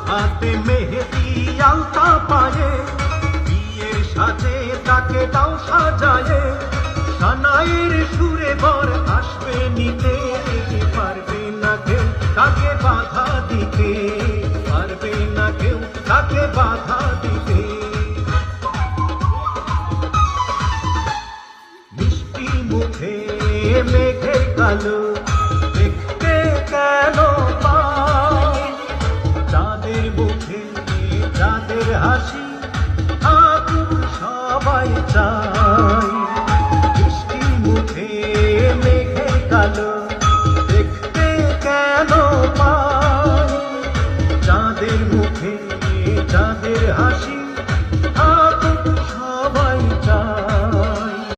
হাতে মেহেদি আলতা পায়ে বিয়ের সাজে তাকে দাও সাজায়ে সানাইয়ের সুরে বর আসবে নিতে পারবে না কেউ তাকে বাধা দিতে পারবে না কেউ তাকে বাধা দিতে মিষ্টি মুখে মেঘের কালো দেখতে কেন চাঁদের মুখে চাঁদের হাসি থাকুক সবাই চাই মিষ্টি মুখে মেঘের কালো দেখতে কেন পাই চাঁদের মুখে চাঁদের হাসি